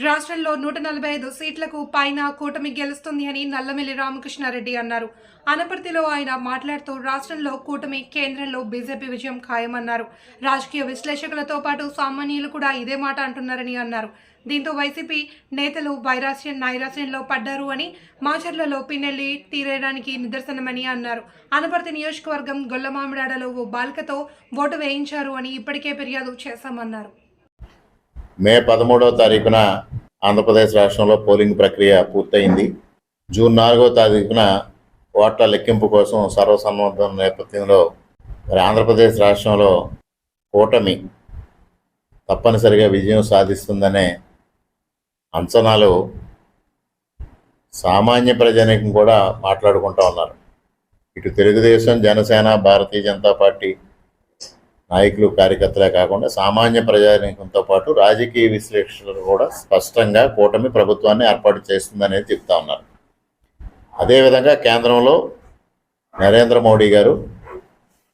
రాష్ట్రంలో 145 సీట్లకు పైన కూటమి గెలుస్తుంది అని నల్లమిల్లి రామకృష్ణారెడ్డి అన్నారు. అనపర్తిలో ఆయన మాట్లాడుతూ రాష్ట్రంలో కూటమి, కేంద్రంలో బీజేపీ విజయం ఖాయమన్నారు. రాజకీయ విశ్లేషకులతో పాటు సామాన్యులు కూడా ఇదే మాట అంటున్నారని అన్నారు. దీంతో వైసీపీ నేతలు నైరాశ్యంలో పడ్డారు అని, మాచర్లలో పిన్నెల్లి తీరేయడానికి నిదర్శనమని అన్నారు. అనపర్తి నియోజకవర్గం గొల్లమామిడాడలో ఓ బాలికతో ఓటు వేయించారు అని ఇప్పటికే ఫిర్యాదు చేశామన్నారు. మే 13వ తారీఖున ఆంధ్రప్రదేశ్ రాష్ట్రంలో పోలింగ్ ప్రక్రియ పూర్తయింది. జూన్ 4వ తారీఖున ఓట్ల లెక్కింపు కోసం సర్వసన్నద్ధం నేపథ్యంలో ఆంధ్రప్రదేశ్ రాష్ట్రంలో కూటమి తప్పనిసరిగా విజయం సాధిస్తుందనే అంచనాలు సామాన్య ప్రజానీకం కూడా మాట్లాడుకుంటూ ఉన్నారు. ఇటు తెలుగుదేశం, జనసేన, భారతీయ జనతా పార్టీ నాయకులు, కార్యకర్తలే కాకుండా సామాన్య ప్రజానీకంతో పాటు రాజకీయ విశ్లేషకులు కూడా స్పష్టంగా కూటమి ప్రభుత్వాన్ని ఏర్పాటు చేస్తుందనేది చెప్తా ఉన్నారు. అదేవిధంగా కేంద్రంలో నరేంద్ర మోడీ గారు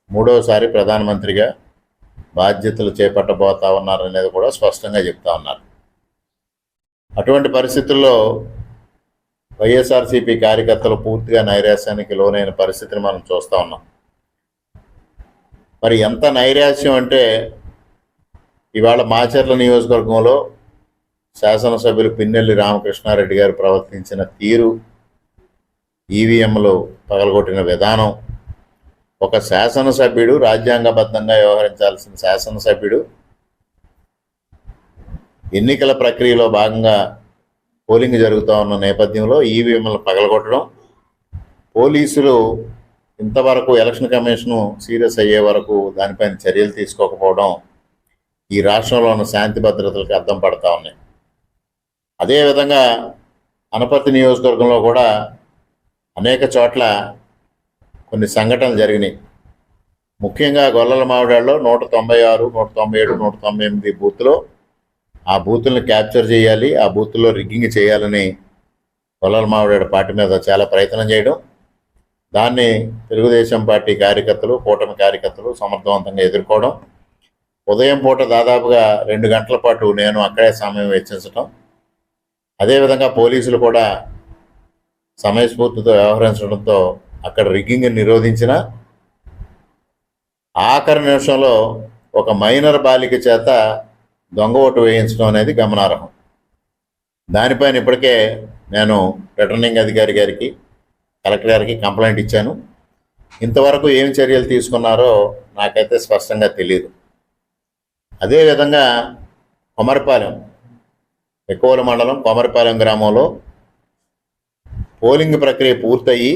మూడవసారి ప్రధానమంత్రిగా బాధ్యతలు చేపట్టబోతా ఉన్నారనేది కూడా స్పష్టంగా చెప్తా ఉన్నారు. అటువంటి పరిస్థితుల్లో వైఎస్ఆర్సీపీ కార్యకర్తలు పూర్తిగా నైరాశ్యానికి లోనైన పరిస్థితిని మనం చూస్తూ ఉన్నాం. మరి ఎంత నైరాశ్యం అంటే ఇవాళ మాచర్ల నియోజకవర్గంలో శాసనసభ్యులు పిన్నెల్లి రామకృష్ణారెడ్డి గారు ప్రవర్తించిన తీరు, ఈవీఎంలు పగలగొట్టిన విధానం, ఒక శాసనసభ్యుడు, రాజ్యాంగబద్ధంగా వ్యవహరించాల్సిన శాసనసభ్యుడు ఎన్నికల ప్రక్రియలో భాగంగా పోలింగ్ జరుగుతూ ఉన్న నేపథ్యంలో ఈవీఎంలు పగలగొట్టడం, పోలీసులు ఇంతవరకు ఎలక్షన్ కమిషను సీరియస్ అయ్యే వరకు దానిపైన చర్యలు తీసుకోకపోవడం ఈ రాష్ట్రంలో ఉన్న శాంతి భద్రతలకు అద్దం పడతా ఉన్నాయి. అదేవిధంగా అనపర్తి నియోజకవర్గంలో కూడా అనేక చోట్ల కొన్ని సంఘటనలు జరిగినాయి. ముఖ్యంగా గొల్లల మామిడాడలో 196, 197, 198 బూత్లో ఆ బూతుల్ని క్యాప్చర్ చేయాలి, ఆ బూత్లో రిగ్గింగ్ చేయాలని గొల్లల మామిడాడ పార్టీ మీద చాలా ప్రయత్నం చేయడం, దాన్ని తెలుగుదేశం పార్టీ కార్యకర్తలు, కూటమి కార్యకర్తలు సమర్థవంతంగా ఎదుర్కోవడం, ఉదయం పూట దాదాపుగా 2 గంటల పాటు నేను అక్కడే సమయం వెచ్చించడం, అదేవిధంగా పోలీసులు కూడా సమయస్ఫూర్తితో వ్యవహరించడంతో అక్కడ రిగ్గింగ్ నిరోధించిన ఆఖరి నిమిషంలో ఒక మైనర్ బాలిక చేత దొంగ ఓటు వేయించడం అనేది గమనార్హం. దానిపైన ఇప్పటికే నేను రిటర్నింగ్ అధికారి గారికి, కలెక్టర్ గారికి కంప్లైంట్ ఇచ్చాను. ఇంతవరకు ఏం చర్యలు తీసుకున్నారో నాకైతే స్పష్టంగా తెలియదు. అదేవిధంగా కొమరపాలెం, ఎక్కువల మండలం కొమరపాలెం గ్రామంలో పోలింగ్ ప్రక్రియ పూర్తయి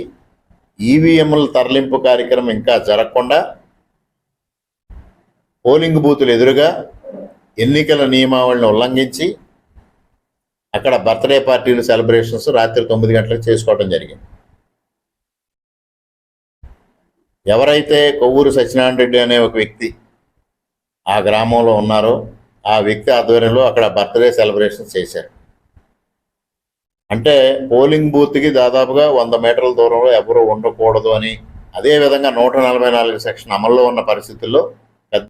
ఈవీఎంల తరలింపు కార్యక్రమం ఇంకా జరగకుండా పోలింగ్ బూతులు ఎదురుగా ఎన్నికల నియమావళిని ఉల్లంఘించి అక్కడ బర్త్డే పార్టీలు, సెలబ్రేషన్స్ రాత్రి 9 గంటలకు చేసుకోవడం జరిగింది. ఎవరైతే కొవ్వూరు సత్యనారాయణ రెడ్డి అనే ఒక వ్యక్తి ఆ గ్రామంలో ఉన్నారో ఆ వ్యక్తి ఆధ్వర్యంలో అక్కడ బర్త్డే సెలబ్రేషన్స్ చేశారు. అంటే పోలింగ్ బూత్కి దాదాపుగా 100 మీటర్ల దూరంలో ఎవరూ ఉండకూడదు అని, అదేవిధంగా 144 సెక్షన్ అమల్లో ఉన్న పరిస్థితుల్లో